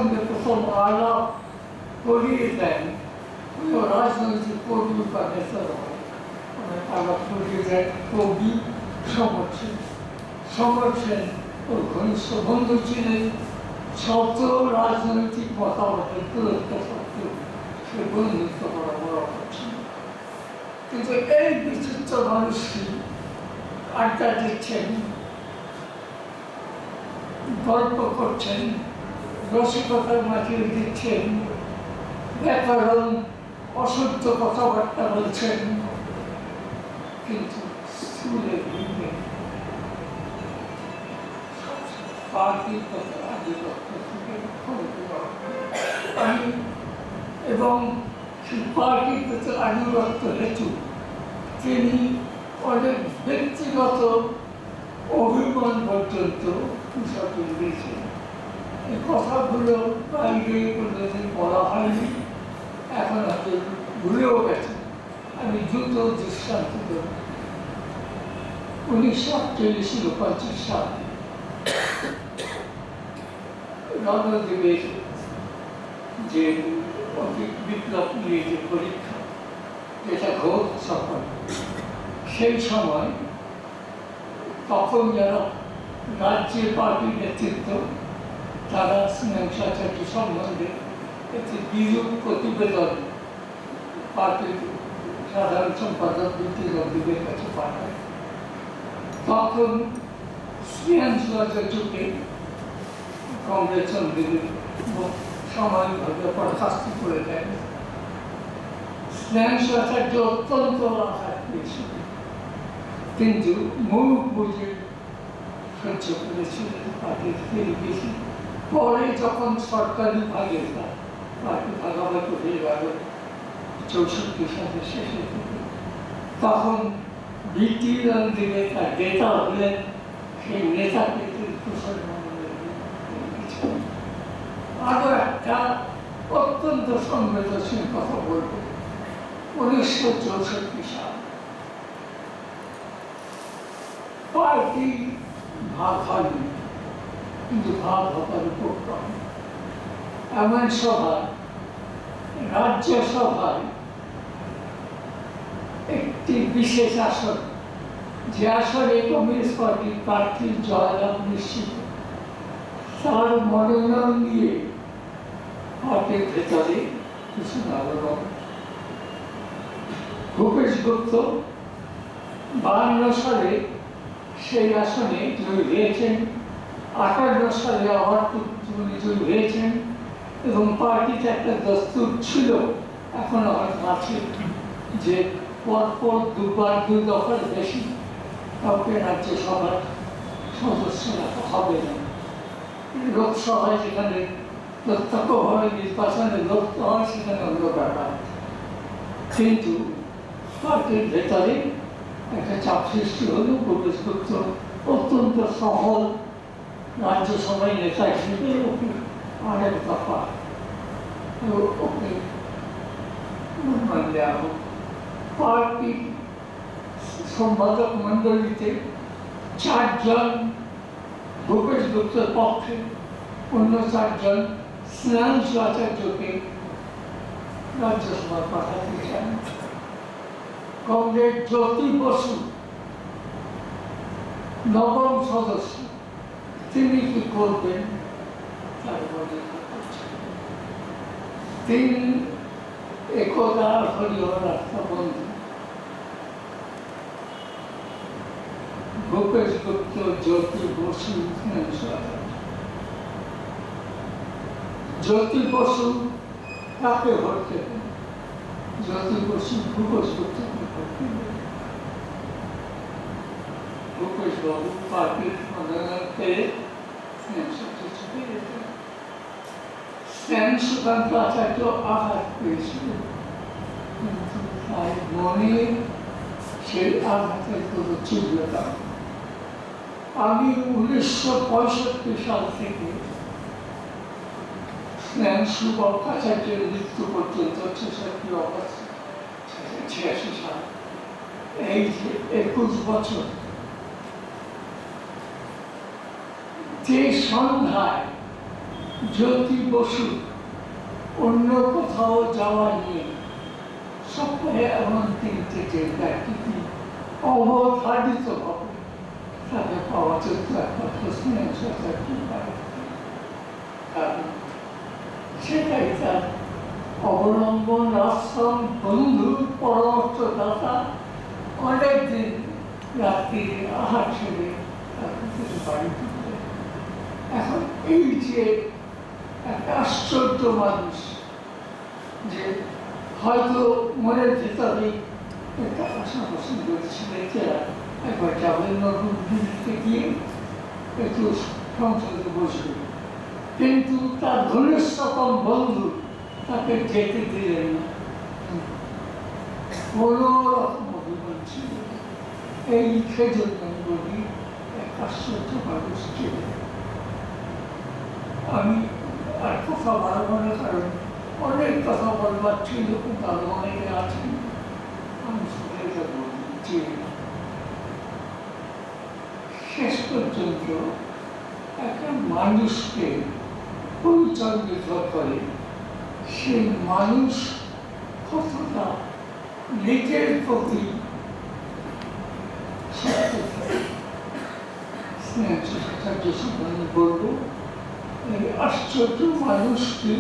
সঙ্গে প্রথম আলাপ করিয়ে দেন রাজনৈতিক কর্মী বা নেতারা আলাপ করিয়ে দেন কবি সমর সেন। সমর সেন ওর ঘনিষ্ঠ বন্ধু ছিলেন, শত রাজনৈতিক মতামতের দূরত্ব সত্ত্বেও সে বন্ধুত্ব করা বরাবর ছিল। কিন্তু এই বিচিত্র মানুষটি আড্ডা দিচ্ছেন, গল্প করছেন, রসিকতার মাঝিয়ে দিচ্ছেন, ব্যাকরণ অশুদ্ধ কথাবার্তা বলছেন, কিন্তু স্কুলে ভিড়ে পার্টির কথা আধিপত্য থেকে আমি এবং পার্টির প্রতি আনুগত্য হেতু তিনি অনেক ব্যক্তিগত অভিমান পর্যন্ত উৎসর্গ দিয়েছেন। এই কথাগুলো বাইরে কোনোদিন বলা হয়নি, এখন হয়তো ভুলেও গেছে। আমি দ্রুত দৃষ্টান্ত দেব। 1948-49 সাল রণদ্বীপের যে বিপ্লব নিয়ে যে পরীক্ষা, যেটা ঘোর সফল, সেই সময় তখন যারা রাজ্যের পার্টির নেতৃত্ব তারা স্নেহাচার্য সম্বন্ধে একটি বিরূপ প্রতিবেদন পার্টির সাধারণ সম্পাদক বিদ্যুৎ কাছে পাঠায়। তখন স্নেহাচার্যকে কংগ্রেস সাময়িকভাবে বরখাস্ত করে দেন। স্নেহাচার্য অত্যন্ত আঘাত পেয়েছিল, কিন্তু মুখ বুঝে সহ্য করেছিলেন পার্টির বেশি। পরে যখন সরকারি ভাগে পার্টি ভাগাভাগি হয়ে গেল 64 সালের শেষের দিকে, তখন বিটিআর দিকে তার নেতা হলেন, সেই নেতাকে আরো একটা অত্যন্ত সংবেদনশীল কথা বলব। 1964 সাল পার্টি ভাগ হয়নি, কিন্তু ভাগ হবার উপক্রম। এমন সভায় রাজ্যসভায় একটি বিশেষ আসন, যে আসনে কমিউনিস্ট পার্টির প্রার্থীর জয়লাভ নিশ্চিত, তার মনোনয়ন নিয়ে পার্টির ভেতরে কিছু আলোড়ন। ভূপেশ গুপ্ত 52 সালে সেই আসনে জয়ী হয়েছেন, 58 সালে আবার তিনি জয়ী হয়েছেন, এবং পার্টিতে একটা দস্তুর ছিল, এখনো হয়তো আছে, যে পরপর দুবার 2 দফার বেশি কাউকে রাজ্যসভার সদস্য রাখা হবে না। লোকসভায় যেখানে প্রত্যক্ষভাবে নির্বাচনে লড়তে হয় সেখানে অন্য ব্যাপার, কিন্তু পার্টির ভেতরে একটা চাপ সৃষ্টি হল। ভূপেশ গুপ্ত অত্যন্ত সহল রাজ্যসভায় নেতা হিসেবে ওকে আরেক দফা ওকে মনোনয়ন দেওয়া হোক। পার্টির সম্পাদক মন্ডলীতে 4 জন ভূপেশ গুপ্তের পক্ষে, অন্য 4 জন স্নেহাচার্যকে রাজ্যসভা পাঠাতে চান। কংগ্রেস জ্যোতি বসু 9ম সদস্য, তিনি কি করবেন তার মধ্যে তিনি একদা হরিহর রাস্তা বন্ধু। ভূপেশ গুপ্ত, জ্যোতি বসু, জ্যোতি বসু কাকে ভোট দেবেন? জ্যোতি বসু ভূপেশ গুপ্তকে ভোট দেবেন। ভূপেশ বাবু পার্টির মনোনয়ন পেয়ে সুকান্ত আচার্য আঘাত পেয়েছিলেন, কিন্তু তাই মনে সেই আঘাতের কোনো তীব্রতা। আমি 1965 সাল থেকে সুকান্ত আচার্যের মৃত্যু পর্যন্ত 66 অগস্ট 86 সাল, এই যে 21 বছর, যে সন্ধ্যায় জ্যোতি বসু অন্য কোথাও যাওয়া নিয়ে সপ্তাহে এমন 3টে জায়গাটি অবধারিতভাবে তাকে পাওয়া যেত একমাত্র স্নেহ সোসাইটির বাইরে। কারণ সেটাই তার অবলম্বন, আশ্রম, বন্ধু, পরামর্শদাতা। অনেকদিন রাত্রি আহার ছেড়ে তাকে বাড়ি দিতে। এখন এই যে একটা আশ্চর্য মানুষ, যে হয়তো মনের ভিতরে একটা আশা পোষণ করেছিলেন যে একবার যাবেন নতুন দিল্লিতে গিয়ে একটু সংসদে বসবে, কিন্তু তার ঘনিষ্ঠতম বন্ধু তাকে যেতে দিলেন না। কোনো রকম অভিমান ছিল। এই সেজন্য আমি বলি এক আশ্চর্য মানুষ ছিল। আমি আর কথা বাড়াবো না, কারণ অনেক কথা বলবার ছিল, কিন্তু আরো অনেকে আছেন। আমি শুনে যাবো যে শেষ পর্যন্ত একটা মানুষকে পরিচয় নির্ভর করে সেই মানুষ কতটা নিজের প্রতি বলবো এই আশ্চর্য মানুষটি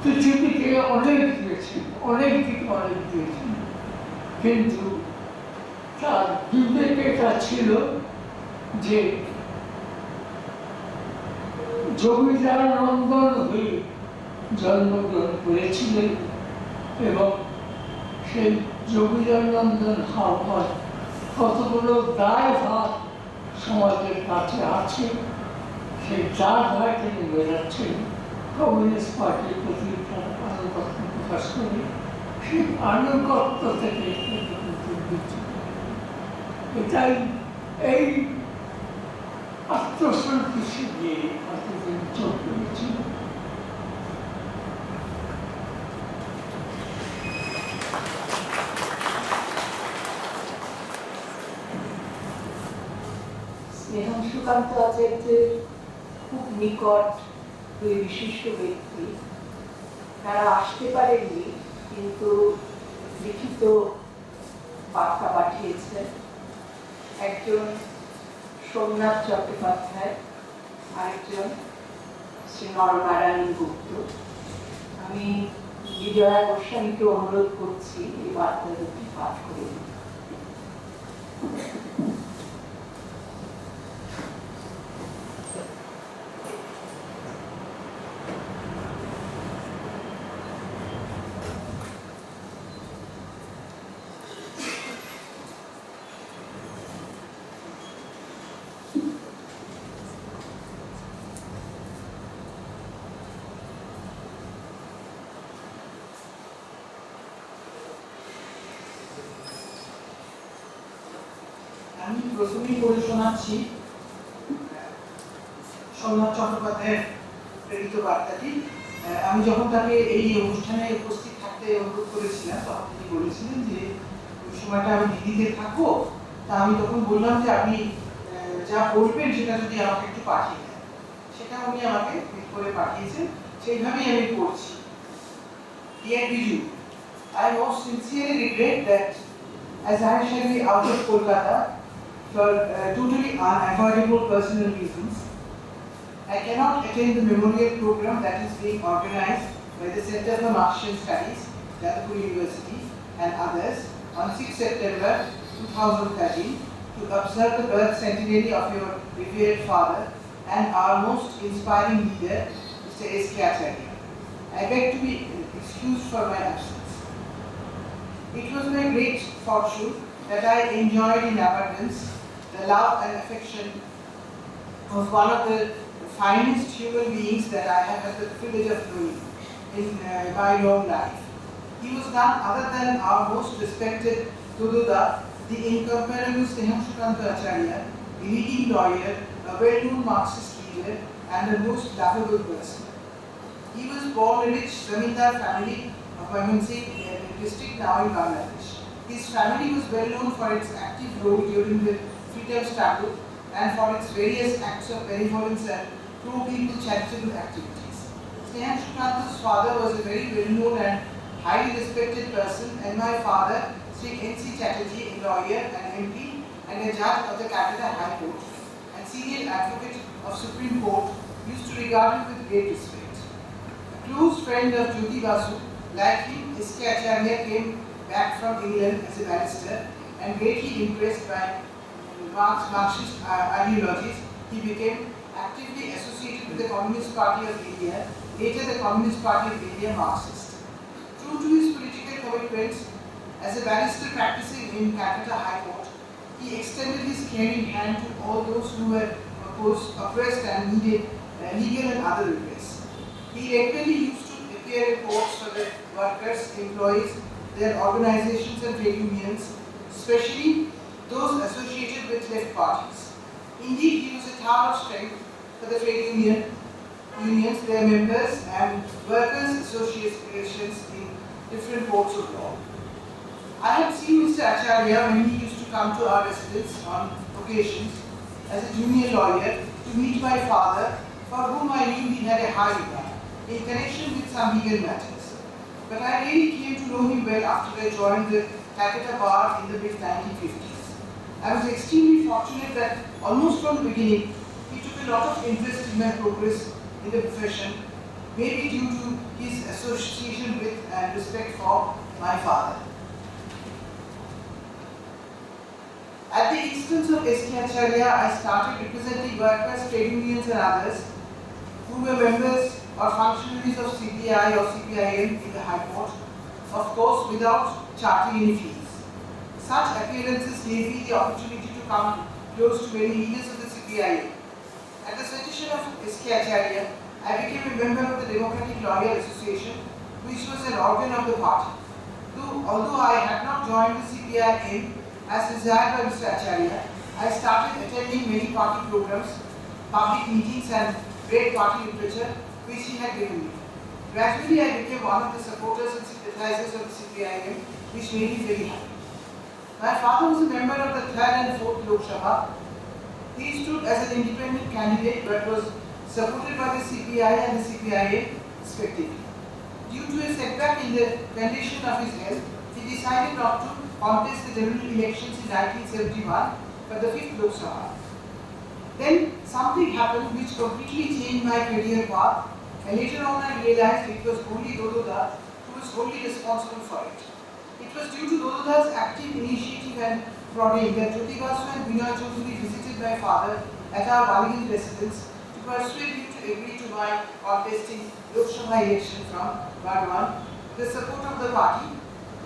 পৃথিবীকে অনেক দিয়েছেন, অনেক দিকে অনেক দিয়েছেন, কিন্তু তার বিবেকে এটা ছিল যে জমিদার নন্দন হয়ে জন্মগ্রহণ করেছিলেন এবং সেই জমিদার নন্দন হওয়ার কতগুলো দায়ভার সমাজের কাছে আছে, সেই দায়ভার তিনি মেলাচ্ছেন। কমিউনিস্ট পার্টির প্রতি তার আনুগত্য প্রকাশ করে সেই আনুগত্য থেকে এটাই এই আত্মসন্তোষে গিয়ে এতদিন চোখ পেয়েছিল। স্নেহা সুকান্ত আচার্যের খুব নিকট দুই বিশিষ্ট ব্যক্তি, তারা আসতে পারেননি, কিন্তু লিখিত বার্তা পাঠিয়েছেন। একজন সোমনাথ চট্টোপাধ্যায়, আরেকজন শ্রী নরনারায়ণ গুপ্ত। আমি বিজয়া গোস্বামীকে অনুরোধ করছি এই বার্তা দুটি পাঠ করে দিন। আমি প্রথমেই পড়ে শোনাচ্ছি সোমনাথ চট্টোপাধ্যায়ের প্রেরিত বার্তাটি। আমি যখন তাকে এই অনুষ্ঠানে উপস্থিত থাকতে অনুরোধ করেছিলাম, তখন তিনি বলেছিলেন যে ওই সময়টা আমি দিল্লিতে থাকবো। তা আমি তখন বললাম যে আপনি যা বলবেন সেটা যদি আমাকে একটু পাঠিয়ে দেন। সেটা উনি আমাকে করে পাঠিয়েছেন, সেইভাবেই আমি পড়ছি। Dear Biju, I most sincerely regret that as I shall be out of Kolkata for totally unavoidable personal reasons, I cannot attend the memorial program that is being organized by the Center for Marxian Studies, Jadavpur University, and others on 6 September 2013 to observe the birth centenary of your revered father and our most inspiring leader, Mr. S.K. Acharya. I beg to be excused for my absence. It was my great fortune that I enjoyed in abundance the love and affection of one of the finest human beings that I have had the privilege of knowing in my long life. He was none other than our most respected Dududa, the incomparable Sneha Sukanta Acharya, a leading lawyer, a well-known Marxist leader, and a most lovable person. He was born in a rich Zamindar family of Mymensingh district, now in Bangladesh. His family was well known for its active role during the freedom struggle and for its various acts of benevolence and pro-people charitable activities. Sneha Shukanta's father was a very well-known and highly respected person, and my father, Sri N.C. Chatterjee, a lawyer, an MP, and a judge of the Calcutta High Court, and senior advocate of Supreme Court, used to regard him with great respect. A close friend of Jyoti Basu, like him, S.K. Acharya came back from England as a barrister, and greatly impressed by Marxist ideologies, he became actively associated with the Communist Party of India, later the Communist Party of India Marxist. True to his political commitments, as a barrister practicing in Calcutta High Court, he extended his caring hand to all those who were oppressed and needed legal and other redress. He regularly used to appear in courts for the workers, employees, their organizations and trade unions, especially those associated with left parties. Indeed, he was a tower of strength for the trade unions, their members and workers' associations in different courts of law. I had seen Mr. Acharya when he used to come to our residence on occasions as a junior lawyer to meet my father, for whom I knew he had a high regard, in connection with some legal matters. But I really came to know him well after I joined the Calcutta Bar in the mid-1950s. I was extremely fortunate that almost from the beginning, he took a lot of interest in my progress in the profession, maybe due to his association with and respect for my father. At the instance of S.K. Acharya, I started representing workers, trade unions and others who were members or functionaries of CPI or CPIM in the High Court, of course without charging any fees. Such appearances gave me the opportunity to come close to many leaders of the CPIM. At the suggestion of S.K. Acharya, I became a member of the Democratic Lawyer Association, which was an organ of the party. Although I had not joined the CPIM as desired by Mr. Acharya, I started attending many party programs, public meetings and great party literature which he had given me. Gradually I became one of the supporters and sympathizers of the CPIM, which made me very happy. My father was a member of the 3rd and 4th Lok Sabha. He stood as an independent candidate but was supported by the CPI and the CPIM respectively. Due to a setback in the condition of his health, he decided not to contest the general elections in 1971 for the 5th Lok Sabha. Then something happened which completely changed my career path, and later on I realized it was only Dododa who was wholly responsible for it. It was due to Dododa's active initiative and prodding that Jyoti Basu and Binoy Chaudhary visited my father at our Bali residence to persuade him to agree to my contesting Lok Sabha election from Bardwan with the support of the party,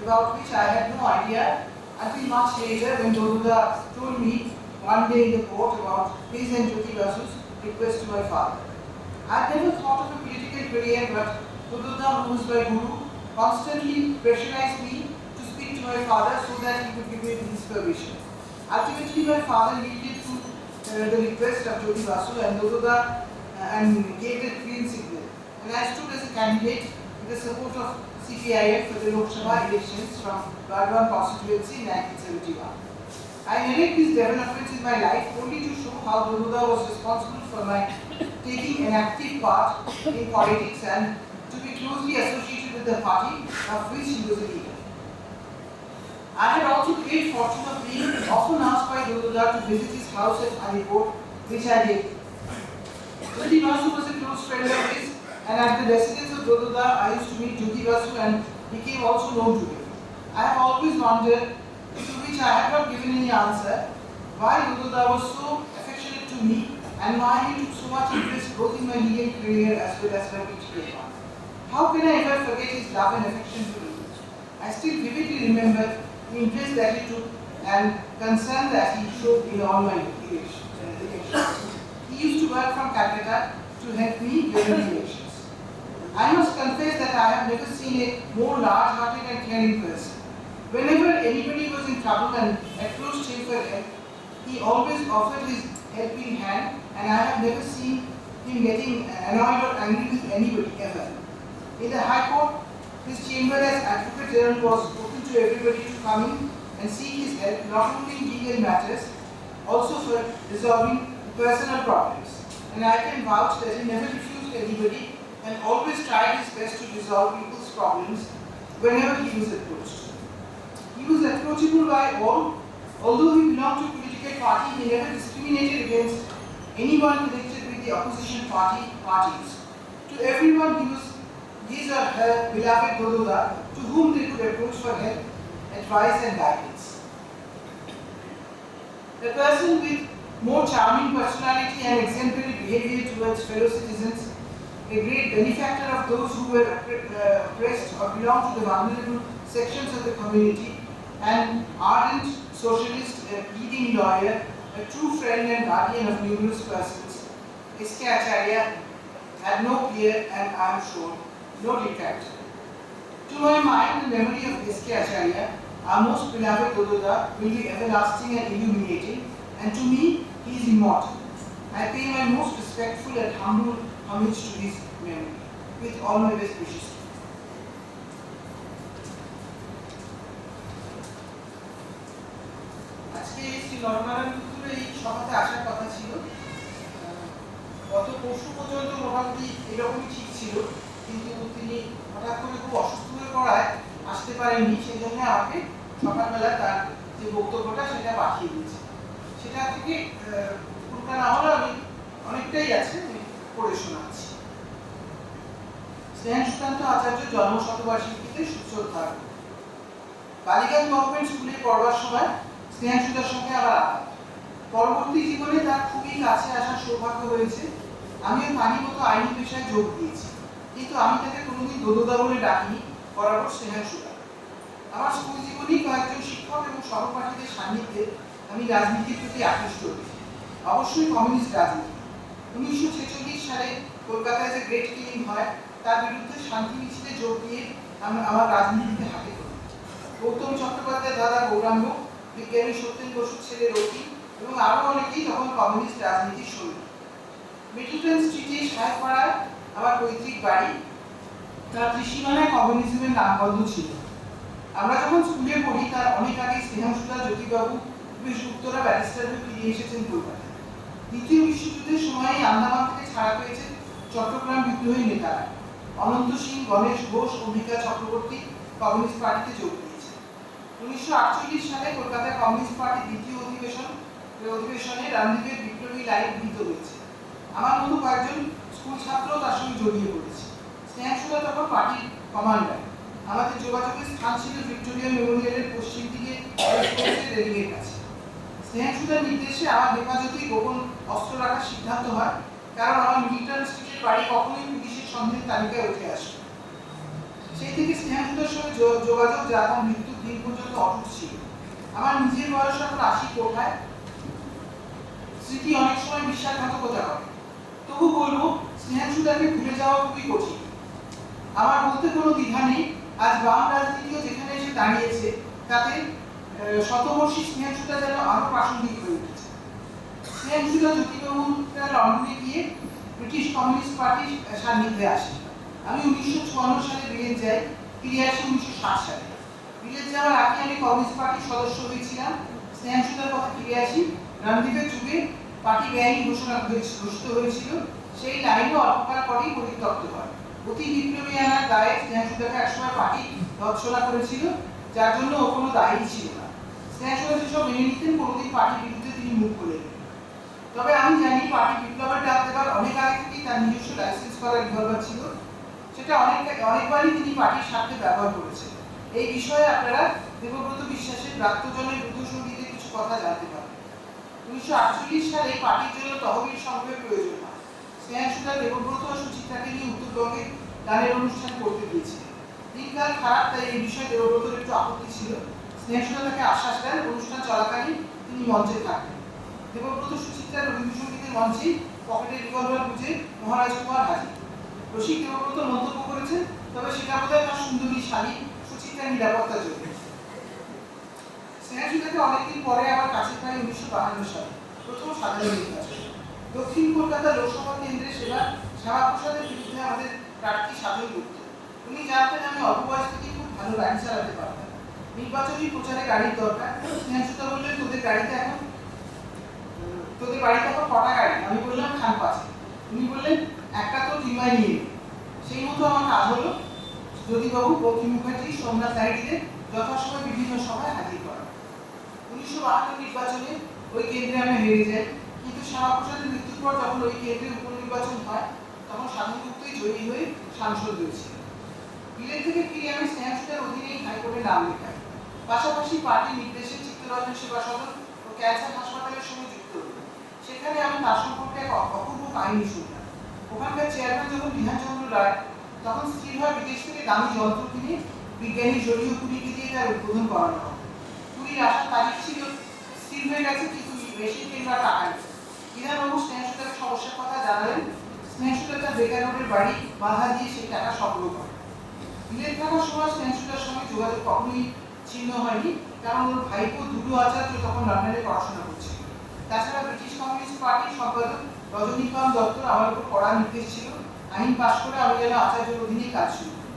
about which I had no idea until much later when Dododa told me one day in the court about his and Jyoti Basu's request to my father. I had never thought of a political career, but Dododa, who was my guru, constantly pressurized me to speak to my father so that he could give me his permission. Ultimately, my father yielded to the request of Jyoti Basu and Dododa and gave the green signal. And I stood as a candidate with the support of CPIM for the Lok Sabha elections from Bardwan constituency in 1971. I narrate these developments in my life only to show how Dododa was responsible for my taking an active part in politics and to be closely associated with the party of which he was a leader. I had also the great fortune of being often asked by Dododa to visit his house at Alipur, which I did. Jyoti Basu was a close friend of his, and at the residence of Dododa, I used to meet Jyoti Basu and became also known to him. I have always wondered, to which I have not given any answer, why Dododa was so affectionate to me and why he took so much interest both in my legal career as well as my political one. How can I ever forget his love and affection for me? I still vividly remember the interest that he took and concern that he showed in all my elections. He used to work from Calcutta to help me during the elections. I must confess that I have never seen a more large-hearted and caring person. Whenever anybody was in trouble and approached him for help, he always offered his helping hand, and I have never seen him getting annoyed or angry with anybody ever. In the High Court, his chamber as Advocate General was open to everybody to come in and seek his help, not only in legal matters, also for resolving personal problems. and I can vouch that he never refused anybody and always tried his best to resolve people's problems whenever he was approached. He was approachable by all. Although he belonged to a political party, he never discriminated against anyone connected with the opposition parties. To everyone he was his or her beloved Dododa, to whom they could approach for help, advice and guidance. A person with more charming personality and exemplary behavior towards fellow citizens, a great benefactor of those who were oppressed or belonged to the vulnerable sections of the community, an ardent socialist, a leading lawyer, a true friend and guardian of numerous persons, S.K. Acharya had no peer and I am sure no detractor. To my mind, the memory of S.K. Acharya, our most beloved Dododa, will be everlasting and illuminating, and to me, he is immortal. I pay my most respectful and humble homage to his memory, with all my best wishes. আজকে শ্রী নরনারায়ণ পুত্র এই সভাতে আসার কথা ছিল। গত পরশু পর্যন্ত মোটামুটি এরকমই ঠিক ছিল, কিন্তু তিনি হঠাৎ করে খুব অসুস্থ হয়ে পড়ায় আসতে পারেননি। সেই জন্য আমাকে সকালবেলা তার যে বক্তব্যটা সেটা পাঠিয়ে দিয়েছে। সেটা থেকে পুরোটা না হলে আমি অনেকটাই আছে, পড়ে শোনাচ্ছি। স্নেহান সুকান্ত আচার্য জন্মশতবার্ষিকীতে সুশ্রদ্ধা। বালিগঞ্জ গভর্নমেন্ট স্কুলে পড়বার সময় স্নেহান সুতার সঙ্গে আবার আলাপ। পরবর্তী জীবনে তার খুবই কাছে আসার সৌভাগ্য হয়েছে। আমিও তারই মতো আইনি পেশায় যোগ দিয়েছি, কিন্তু আমি তাকে কোনোদিন দোদোদা বলে ডাকিনি, বরাবর স্নেহান সুতা। আমার স্কুল জীবনেই কয়েকজন শিক্ষক এবং সহপাঠীদের সান্নিধ্যে আমি রাজনীতির প্রতি আকৃষ্ট হয়েছি, অবশ্যই কমিউনিস্ট রাজনীতি। 1946 সালে কলকাতায় যে গ্রেট কিলিং হয়, তার বিরুদ্ধে শান্তি মিছিলে যোগ দিয়ে আমার রাজনীতিতে হাতে করি। গৌতম চট্টোপাধ্যায় দাদা গৌরাঙ্গ, বিজ্ঞানী সত্যেন বসুর ছেলে রকি এবং আরও অনেকেই তখন কমিউনিস্ট রাজনীতির সঙ্গী। মিডলটন স্ট্রিটে সাহেবপাড়ায় আমার পৈতৃক বাড়ি, তার ত্রিসীমানায় কমিউনিজমের নামবন্ধ ছিল। আমরা যখন স্কুলে পড়ি তার অনেক আগে স্নেহাংশুদা জ্যোতিবাবু বেশ উত্তরা ব্যারিস্টার হয়ে ফিরে এসেছেন কলকাতায়। দ্বিতীয় বিশ্বযুদ্ধের সময় আন্দামান থেকে ছাড়া পেয়েছেন চট্টগ্রাম বিদ্রোহী নেতারা। অনন্ত সিং, গণেশ ঘোষ, অম্বিকা চক্রবর্তী কমিউনিস্ট পার্টিতে যোগ দিয়েছে। 1948 সালে কলকাতায় কমিউনিস্ট পার্টির দ্বিতীয় অধিবেশনে রামদীপের বিপ্লবী লাইন গৃহীত হয়েছে। আমার মতো কয়েকজন স্কুল ছাত্র তার সঙ্গে জড়িয়ে পড়েছে। স্নেহাংশুদা তখন পার্টির কমান্ডার। আমাদের যোগাযোগের স্থান ছিল ভিক্টোরিয়া মেমোরিয়ালের পশ্চিম দিকে রেলিংয়ের কাছে। স্নেহাংশুদার নির্দেশে আমার হেফাজতেই গোপন অস্ত্র রাখার সিদ্ধান্ত হয়, কারণ আমার মিডলটন স্ট্রিটের বাড়ি কখনোই পুলিশের সন্দেহের তালিকায় উঠে আসে। সেই থেকে স্নেহাংশুদার সঙ্গে যোগাযোগ যা তার মৃত্যুর দিন পর্যন্ত অটুট ছিল। আমার নিজের বয়স এখন 80 কোঠায়। স্মৃতি অনেক সময় বিশ্বাসঘাতকতা করে, তবু বলবো স্নেহাংশুদাকে ভুলে যাওয়া খুবই কঠিন। আমার বলতে কোনো দ্বিধা নেই, আজ বাম রাজনীতিও যেখানে এসে দাঁড়িয়েছে তাতে শতবর্ষী স্নেহাংশুদা যেন আরো প্রাসঙ্গিক হয়ে উঠেছে। স্নেহাংশুদা জ্যোতিবাবুরা লন্ডনে গিয়ে ব্রিটিশ কমিউনিস্ট পার্টির সান্নিধ্যে আসে। আমি 1954 সালে বিলেত যাই, ফিরে আসি 1960 সালে। বিলেত যাওয়ার আগে আমি কমিউনিস্ট পার্টির সদস্য হয়েছিলাম। স্নেহাংশুদার কথা ফিরে আসি, রামদীপের যুগে পার্টি বেআইনি ঘোষিত হয়েছিল, সেই লাইনও অল্পকাল পরেই পরিত্যক্ত হয়। অতি বিপ্লবী আনার দায়ে স্নেহাংশুদাকে একসময় পার্টি ধর্ষণা করেছিল, যার জন্য ও কোনো দায়ী ছিল না। স্নেহাংশুদা যেসব মেনে নিতেন, কোনোদিন পার্টির বিরুদ্ধে তিনি মুখ খোলেন। তবে আমি জানি পার্টি বিপ্লবের ডাক দেবার অনেক আগে থেকেই তার নিজস্ব লাইসেন্স করা রিভলভার ছিল, সেটা অনেকবারই তিনি পার্টির স্বার্থে ব্যবহার করেছেন। এই বিষয়ে আপনারা দেবব্রত বিশ্বাসের ব্রাত্যজনের রুদ্রসঙ্গীতে কিছু কথা জানতে পারেন। 1948 সালে পার্টির জন্য তহবিল সংগ্রহের প্রয়োজন হয়। স্নেহাংশুদা দেবব্রত ও সুচিত্রাকে নিয়ে উত্তরবঙ্গে গানের অনুষ্ঠান করতে দিয়েছিলেন। দিনকাল খারাপ, তাই এই বিষয়ে দেবব্রতর একটু আপত্তি ছিল। স্নেহাংশুদা তাকে আশ্বাস দেন অনুষ্ঠান চলাকালীন তিনি মঞ্চে থাকবেন। দেবব্রত সুচিত্রার রবীন্দ্রসঙ্গীতের মঞ্চে পকেটে রিভলভার বুঝে মহারাজ কুমার হাজির। রসিক দেবব্রত মন্তব্য করেছেন, তবে সেটা বোধহয় তার সুন্দরী শালী সুচিত্রার নিরাপত্তার জন্য। স্নেহাংশুদাকে অনেকদিন পরে আবার কাছে পাই 1952 সালে প্রথম সাধারণ নির্বাচন। দক্ষিণ কলকাতা লোকসভা কেন্দ্রের শ্যামাপ্রসাদের বিরুদ্ধে আমাদের প্রার্থী সাধন গুপ্ত। উনি জানতেন আমি অল্প বয়স থেকে খুব ভালো গাড়ি চালাতে পারতাম। নির্বাচনী প্রচারে গাড়ির দরকার। স্নেহাংশুদা বললেন, তোদের বাড়িতে এখন কটা গাড়ি? আমি বললাম খান 5। উনি বললেন একটা তো টিমায় নিয়ে নিন। সেই মতো আমার কাজ হলো জ্যোতিবাবু, বঙ্কিম মুখার্জি, সোমনাথ লাহিড়ীদের যথাসময়ে বিভিন্ন সভায় হাজির করা। 1972 নির্বাচনে ওই কেন্দ্রে আমি হেরে যাই, কিন্তু শ্যামাপ্রসাদের মৃত্যুর পর যখন ওই কেন্দ্রে উপনির্বাচন হয় তখন সাধুগুপ্তই জয়ী হয়ে সাংসদ হয়েছিল। বিলেত থেকে ফিরে আমি স্নেহাসুতার অধীনেই হাইকোর্টে নাম লেখাই। পাশাপাশি পার্টির নির্দেশে চিত্তরঞ্জন সেবা সদন ও ক্যান্সার হাসপাতালের সঙ্গে যুক্ত হই। সেখানে আমি তার সম্পর্কে এক অপূর্ব কাহিনী শুনলাম। ওখানকার চেয়ারম্যান যখন বিধানচন্দ্র রায় তখন স্থির হয় বিদেশ থেকে দামি যন্ত্র কিনে বিজ্ঞানী জলীয় পুরীকে দিয়ে তার উদ্বোধন করানো হবে। পুরীর আসার তারিখ ছিল, স্থির হয়ে গেছে, কিন্তু মেশিন কিংবা টাকা নেই। বিধানবাবু স্নেহাসুতার সমস্যার কথা জানালেন। স্নেহাসুতা তার বেকার রোডের বাড়ি বাধা দিয়ে সেই টাকা সংগ্রহ করে। বিলেত থাকার সময় স্নেহাসুতার সঙ্গে যোগাযোগ কখনোই ছিন্ন হয়নি, কারণ ওর ভাইপো দুটো আচার্য তখন লন্ডনে পড়াশোনা করছিল। তাছাড়া ব্রিটিশ কমিউনিস্ট পার্টির সম্পাদক রজনীকান্ত দত্ত আমার উপর কড়া নির্দেশ ছিল আইন পাশ করে আমি যেন আচার্যের অধীনে কাজ শুরু করি।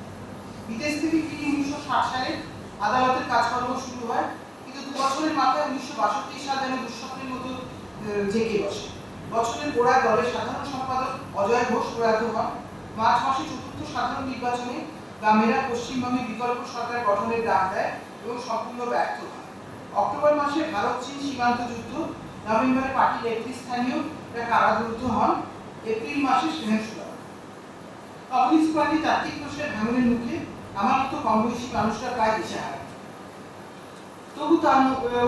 বিদেশ থেকে ফিরে 1960 সালে আদালতের কাজকর্ম শুরু হয়, কিন্তু 2 বছরের মাথায় 1962 সাল যেন দুঃস্বপ্নের মতো জেগে বসে। বছরের গোড়ায় দলের সাধারণ সম্পাদক অজয় ঘোষ প্রয়াত হন। মার্চ মাসে 4র্থ সাধারণ নির্বাচনে বামেরা পশ্চিমবঙ্গে বিকল্প সরকার গঠনের ডাক দেয় এবং সম্পূর্ণ ব্যর্থ হয়। অক্টোবর মাসে ভারত চীন সীমান্ত যুদ্ধ, নভেম্বরে পার্টির নেতৃস্থানীয় কারারুদ্ধ হন। এপ্রিল মাসে স্নেহাসুতা। কমিউনিস্ট পার্টি তাত্ত্বিক প্রশ্নের ভাঙনের মুখে আমার মতো কম বয়সী মানুষরা প্রায় দিশেহারা। তবু তার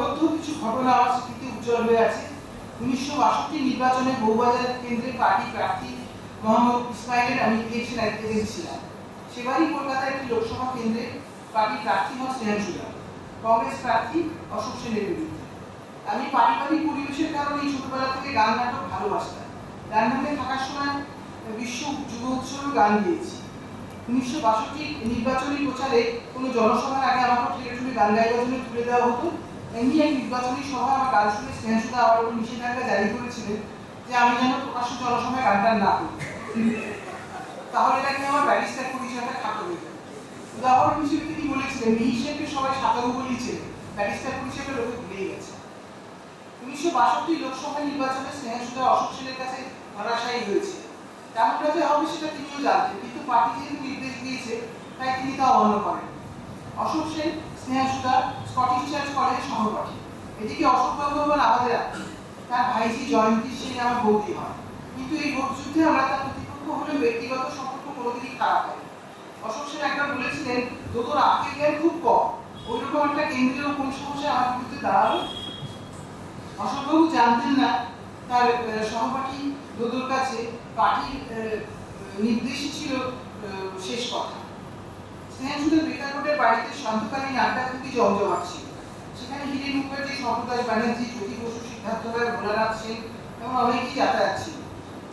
মধ্যেও কিছু ঘটনা আমার স্মৃতিতে উজ্জ্বল হয়ে আছে। 1962 নির্বাচনে বউবাজার কেন্দ্রে পার্টি প্রার্থী মোহাম্মদ ইসমাইলের আমি ইলেকশন এজেন্ট ছিলাম। সেবারই কলকাতার একটি লোকসভা কেন্দ্রে পার্টি প্রার্থী হন স্নেহাসুতা, কংগ্রেস প্রার্থী অশোক সেনের বিরুদ্ধে। আমি পারিবারিক পরিবেশের কারণে ছোটবেলা থেকে গান নাটক ভালোবাসতাম। লন্ডনে থাকার সময় বিশ্ব যুব উৎসবে গান গেয়েছি। 1962 নির্বাচনী প্রচারে কোনো জনসভার আগে আমাকে ঠেলে ঠুলে গান গাইবার জন্য তুলে দেওয়া হতো। এমনি এক নির্বাচনী সভায় আমার গান শুনে স্নেহাসুতা আমার উপর নিষেধাজ্ঞা জারি করেছিলেন যে আমি যেন প্রকাশ্য জনসভায় গানটা না করি, তাহলে নাকি আমার ব্যারিস্টার পরিচয়টা খাটো হয়ে যাবে। উদাহরণ হিসেবে তিনি বলেছিলেন, মিহির সবাই সাঁতারু বলেই ছিলেন, ব্যারিস্টার পরিচয়টা লোকে ভুলেই গেছে। 1962 লোকসভা নির্বাচনে স্নেহাসুতা অশোক সেনের কাছে ধরাশায়ী হয়েছে। তেমনটা যে হবে সেটা তিনিও জানতেন, কিন্তু পার্টি যেহেতু নির্দেশ দিয়েছে তাই তিনি তা অমান্য করেন। অশোক সেন স্নেহাসুতা স্কটিশ চার্চ কলেজের সহপাঠী। এদিকে অশোকবাবু আবার আমাদের আত্মীয়, তার ভাইজি জয়ন্তী সেন আমার বৌদি হয়। কিন্তু এই ভোট যুদ্ধে আমরা তার প্রতিপক্ষ হলেও ব্যক্তিগত সম্পর্ক কোনোদিনই খারাপ হয়। অশোক সেন একবার বলেছিলেন, তোর আত্মীয় জ্ঞান খুব কম, ওইরকম একটা কেন্দ্রীয় কোন সমস্যায় আমার বিরুদ্ধে দাঁড়ালো। অশোকবাবু জানতেন না তার সহপাঠী দোদোর কাছে পার্টির নির্দেশ ছিল শেষ কথা। স্নেহাসুতার বেকার রোডের বাড়িতে সান্ধ্যকালীন আড্ডা খুবই জমজমাট ছিল। সেখানে হিরেন মুখার্জি, শঙ্করদাস ব্যানার্জি, জ্যোতি বসু, সিদ্ধার্থ রায়, ভোলানাথ সেন এবং অনেকেই যাতায়াত ছিল।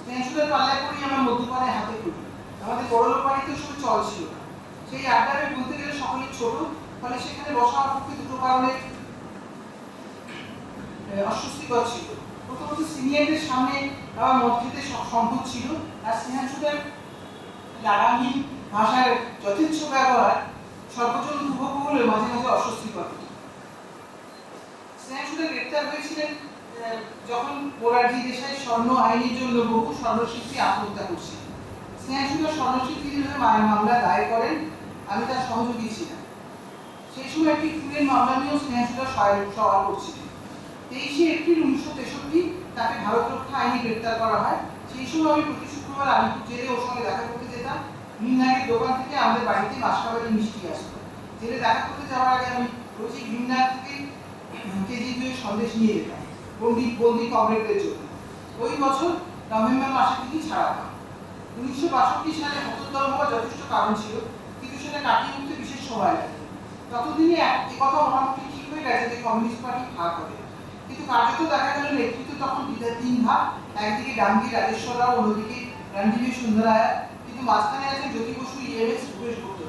স্নেহাসুতার পাল্লায় করেই আমার মদ্যপানে হাতে করি। আমাদের বড়লোক বাড়িতেও সব চল ছিল না। সেই আড্ডারে বলতে গেলে সকলেই ছোট, ফলে সেখানে বসা আমার পক্ষে দুটো কারণে অস্বস্তিকর ছিল। প্রথমত সিনিয়রদের সামনে আমার মত খেতে সম্ভব ছিল, আর স্নেহাসুতার লাগামহীন ভাষার যথেচ্ছ ব্যবহার সর্বজন দুর্ভোগ্য হলে মাঝে মাঝে অস্বস্তিকর হতো। স্নেহাসুতা গ্রেপ্তার হয়েছিলেন যখন মোরারজি দেশাই স্বর্ণ আইনের জন্য বহু স্বর্ণশিল্পী আত্মহত্যা করছিলেন। স্নেহাসুতা স্বর্ণশিল্পীদের হয়ে মামলা দায়ের করেন, আমি তার সহযোগী ছিলাম। সেই সময় একটি খুনের মামলা নিয়েও স্নেহাসুতা সওয়াল করছিলেন। 23 এপ্রিল 1963 তাকে ভারত রক্ষা আইনে গ্রেপ্তার করা হয়। সেই সময় আমি প্রতি শুক্রবার আলিপুর জেলে ওর সঙ্গে দেখা করতে যেতাম। ভিমনাগের দোকান থেকে আমাদের বাড়িতে মাসকাবারি মিষ্টি আসতো। জেলে দেখা করতে যাওয়ার আগে আমি রোজই ভিমনাগ থেকে কেজি 2 সন্দেশ নিয়ে যেতাম বন্দি কমরেডদের জন্য। ওই বছর নভেম্বর মাসে তিনি ছাড়া পান। 1962 সালে হতোদ্যম হওয়ার যথেষ্ট কারণ ছিল, কিন্তু সেটা কাটিয়ে উঠতে বিশেষ সময় লাগে। ততদিনে একথা মোটামুটি ঠিক হয়ে গেছে যে কমিউনিস্ট পার্টি ভাগ হবে, কিন্তু কার্যত দেখা গেল নেতৃত্ব তখন 3 ভাগ। একদিকে ডাঙ্গি রাজেশ্বর রাও, অন্যদিকে রণজিৎ সুন্দরায়া, কিন্তু মাঝখানে আছে জ্যোতি বসু, ইএমএস, ভূপেশ গুপ্ত।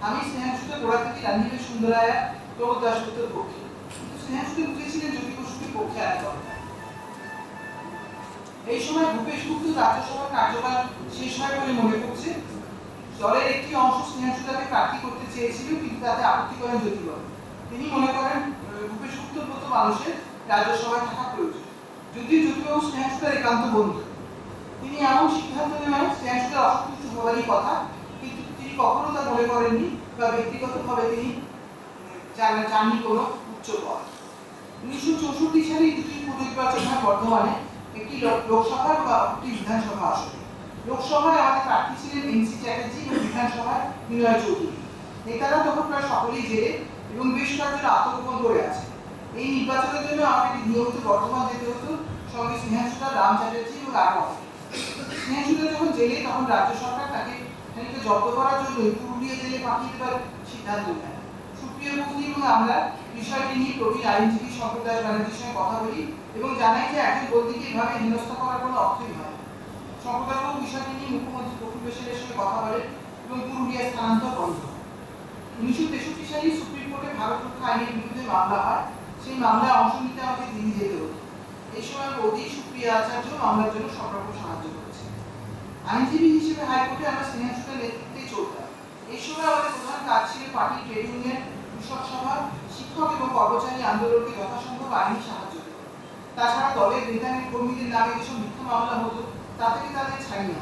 আমি স্নেহাসুতা গোড়া থেকে রণজিৎ সুন্দরায়া, প্রবোধ দাশগুপ্তের পক্ষে, কিন্তু স্নেহাসুতা বুঝেছিলেন জ্যোতি বসুকে পক্ষে আনা দরকার। এই সময় ভূপেশ গুপ্ত রাজ্যসভার কার্যকাল শেষ হয় বলে মনে করছে। দলের একটি অংশ স্নেহাসুতাকে প্রার্থী করতে চেয়েছিল, কিন্তু তাতে আপত্তি করেন জ্যোতিবাবু। তিনি মনে করেন ভূপেশ গুপ্তর মতো মানুষের রাজ্যসভায় থাকা প্রয়োজন, যদিও জ্যোতিবাবু স্নেহাসুতার একান্ত বন্ধু। তিনি এমন সিদ্ধান্ত নেওয়ার স্নেহাংশুদের অসন্তুষ্ট হওয়ারই কথা, কিন্তু তিনি কখনো তা মনে করেননি বা ব্যক্তিগতভাবে তিনি চাননি কোনো উচ্চ পদ। 1964 সালে দুটি পুনর্নির্বাচন হয় বর্ধমানে, একটি লোকসভা বা একটি বিধানসভা আসনে। লোকসভায় আমাদের প্রার্থী ছিলেন এনসি চ্যাটার্জি এবং বিধানসভায় বিনয় চৌধুরী। নেতারা তখন প্রায় সকলেই জেলে এবং বেশ কয়েকজন আত্মগোপন করে আছে। এই নির্বাচনের জন্য আমাকে নিয়মিত বর্ধমান যেতে হতো, সঙ্গে স্নেহাংশুদা, রাম চ্যাটার্জি এবং আরো অনেকে। স্নেহাংশুদা যখন জেলে তখন রাজ্য সরকার তাকে খানিকটা জব্দ করার জন্য পুরুলিয়া জেলে পাঠিয়ে দেওয়ার সিদ্ধান্ত নেয়। সুপ্রিয় বন্দি এবং আমরা বিষয়টি নিয়ে প্রবীণ আইনজীবী শঙ্করদাস ব্যানার্জির সঙ্গে কথা বলি এবং জানাই যে একজন বন্দীকে এভাবে হেনস্থা করার কোনো অর্থই হয়। শঙ্করদাসবাবু বিষয়টি নিয়ে মুখ্যমন্ত্রী প্রফুল্ল সেনের সঙ্গে কথা বলেন এবং পুরুলিয়া স্থানান্তর বন্ধ হয়। 1963 সালে সুপ্রিম কোর্টে ভারত রক্ষা আইনের বিরুদ্ধে মামলা হয়। সেই মামলায় অংশ নিতে আমাকে দিল্লি যেতে হতো। এই সময় বৌদি সুপ্রিয়া আচার্য মামলার জন্য সব রকম সাহায্য করেছে। আইনজীবী হিসেবে হাইকোর্টে আমরা স্নেহাংশুদের নেতৃত্বে চলতাম। এই সময় আমাদের প্রধান কাজ ছিল পার্টি, ট্রেড ইউনিয়ন, কৃষক সভা, শিক্ষক এবং কর্মচারী আন্দোলনকে যথাসম্ভব আইনি সাহায্য দেওয়া। তাছাড়া দলের নেতা কর্মীদের নামে যেসব মিথ্যা মামলা হতো তা থেকে তাদের ছাড়ি না।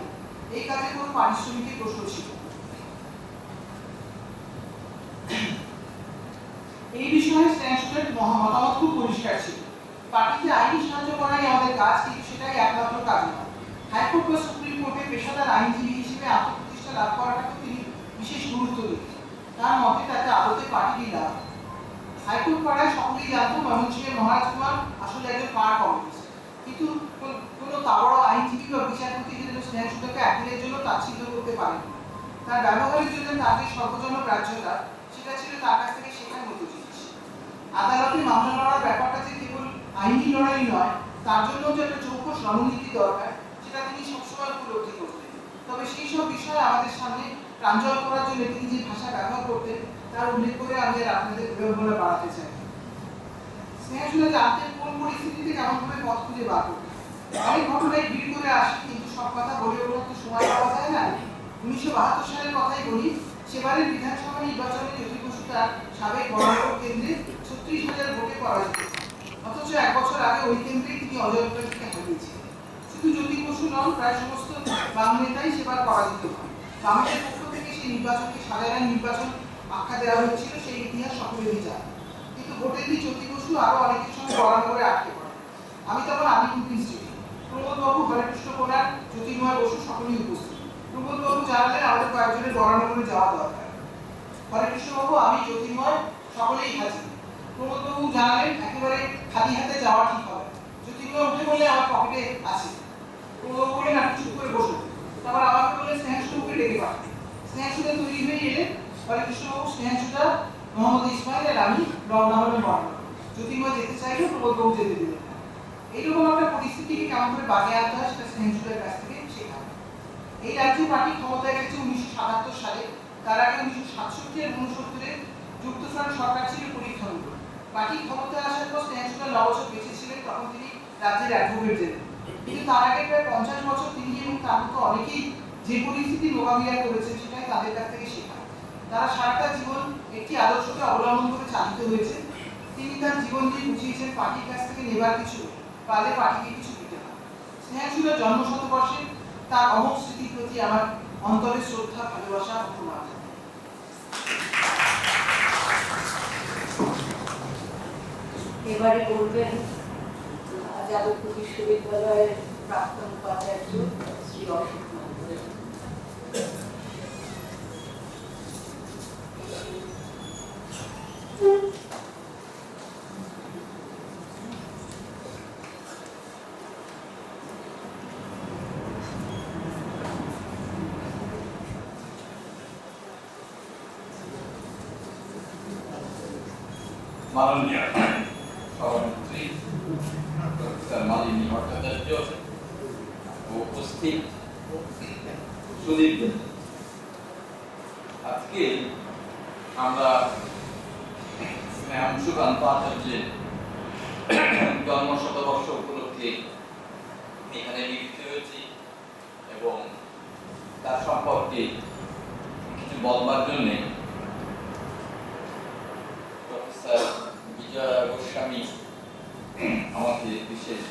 এই কাজে কোনো পারিশ্রমিকের প্রশ্ন ছিল। এই বিষয়ে স্নেহাংশুদের মতামত খুব পরিষ্কার ছিল। পার্টিতে আইনি সাহায্য করাই আমাদের কাজ, কিন্তু সেটাই একমাত্র কাজ নয়। হাইকোর্ট বা সুপ্রিম কোর্টে পেশাদার আইনজীবী হিসেবে আত্মপ্রতিষ্ঠা লাভ করাটাকে তিনি বিশেষ গুরুত্ব দিতেন। তার মতে তাতে আদতে পার্টিরই লাভ। হাইকোর্ট পাড়ায় সকলেই জানতো ময়মনসিংহের মহারাজ কুমার আসলে একজন পাড় কমিউনিস্ট, কিন্তু কোনো তাবড়া আইনজীবী বা বিচারপতি যেন স্নেহাংশুদাকে একদিনের জন্য তাচ্ছিল্য করতে পারেনি। তার ব্যবহারের জন্য তার যে সর্বজনগ্রাহ্যতা, সেটা ছিল তার কাছ থেকে শেখার মতো জিনিস। আদালতে মামলা লড়ার ব্যাপারটা যে কেবল আইনি লড়াই নয়, তার জন্য যে একটা চৌকস রণনীতি দরকার, সেটা তিনি সবসময় উপলব্ধি করতেন। তবে সেই সব বিষয়ে আমাদের সামনে প্রাঞ্জল করার জন্য তিনি যে ভাষা ব্যবহার করতেন তার উল্লেখ করে আমি আর আপনাদের বিড়ম্বনা বাড়াতে চাই। স্নেহাংশুদা জানতেন কোন পরিস্থিতিতে কেমনভাবে পথ খুঁজে বার করতেন। অনেক ঘটনায় ভিড় করে আসে, কিন্তু সব কথা বলে ওঠার তো সময় পাওয়া যায় না। 1972 সালের কথাই বলি। সেবারের বিধানসভা নির্বাচনে জ্যোতি বসু তার সাবেক বরাবর কেন্দ্রে 36,000 ভোটে পরাজিত। অথচ এক বছর আগে ওই কেন্দ্রেই তিনি অজয় প্রার্থীকে হারিয়েছিলেন। শুধু জ্যোতি বসু নন, প্রায় সমস্ত বাম নেতাই সেবার পরাজিত হন। বামের পক্ষ থেকে সেই নির্বাচনকে সাধারণ নির্বাচন আখ্যা দেওয়া হয়েছিল, সেই ইতিহাস সকলেরই জানে। কিন্তু ভোটের দিন জ্যোতি বসু আরো অনেকের সঙ্গে বরাবরে আটকে পড়েন। আমি তখন আলিপুর ইনস্টিটিউট, প্রমোদবাবু, হরেকৃষ্ণ কোনার, জ্যোতির্ময় বসু সকলেই উপস্থিত। প্রমোদবাবু জানালেন আমাদের কয়েকজনের বরানগরে যাওয়া দরকার। হরেকৃষ্ণবাবু, আমি, জ্যোতির্ময় সকলেই হাজির। প্রমোদবাবু জানালেন একেবারে খালি হাতে যাওয়া ঠিক হবে। জ্যোতির্ময় উঠে বললে আমার পকেটে আছে। প্রমোদবাবু বললেন আপনি চুপ করে বসুন। তারপর আমাকে বললেন স্নেহাংশুবাবুকে ডেকে পাঠান। স্নেহাংশুদা তৈরি হয়ে এলেন। হরেকৃষ্ণবাবু, স্নেহাংশুদা, মোহাম্মদ ইসমাইল আর আমি রওনা হলেন বরানগর। জ্যোতির্ময় যেতে চাইলে প্রমোদবাবু যেতে দিলেন না। এইরকম একটা পরিস্থিতিকে কেমন করে বাগে আনতে হয় সেটা স্নেহাংশুদার কাছ থেকে শেখা। এই রাজ্যে পার্টি ক্ষমতায় গেছে 1977 সালে। তার আগে 1967 আর 69-এ যুক্তফ্রন্ট সরকার ছিল পরীক্ষামূলক। পার্টি ক্ষমতায় আসার পর স্নেহাংশুদা 9 বছর বেঁচে ছিলেন, তখন তিনি রাজ্যের অ্যাডভোকেট জেনারেল। কিন্তু তার আগে প্রায় 50 বছর তিনি এবং তার মতো অনেকেই যে পরিস্থিতি মোকাবিলা করেছেন সেটাই তাদের কাছ থেকে শেখা। তারা সারাটা জীবন একটি আদর্শকে অবলম্বন করে চালিত হয়েছে। তিনি তার জীবন দিয়ে বুঝিয়েছেন পার্টির কাছ থেকে নেবার কিছু পালে পার্টিকে কিছু দিতে হয়। স্নেহাংশুদার জন্মশতবর্ষে তার অমর স্মৃতির প্রতি আমার অন্তরের শ্রদ্ধা, ভালোবাসা ও প্রণাম। এবারে বলবেন যাদবপুর বিশ্ববিদ্যালয়ের প্রাক্তন উপাচার্য শ্রী অশোক মন্ডল। মাননীয় সভানেত্রী প্রফেসর মালিনী ভট্টাচার্য ও উপস্থিত সুদীপবৃন্দ, আজকে আমরা স্নেহাংশুকান্ত আচার্যের জন্মশতবর্ষ উপলক্ষে এখানে মিলিত হয়েছি এবং তার সম্পর্কে কিছু বলবার জন্য প্রফেসর বিজয়া গোস্বামী আমাকে বিশেষ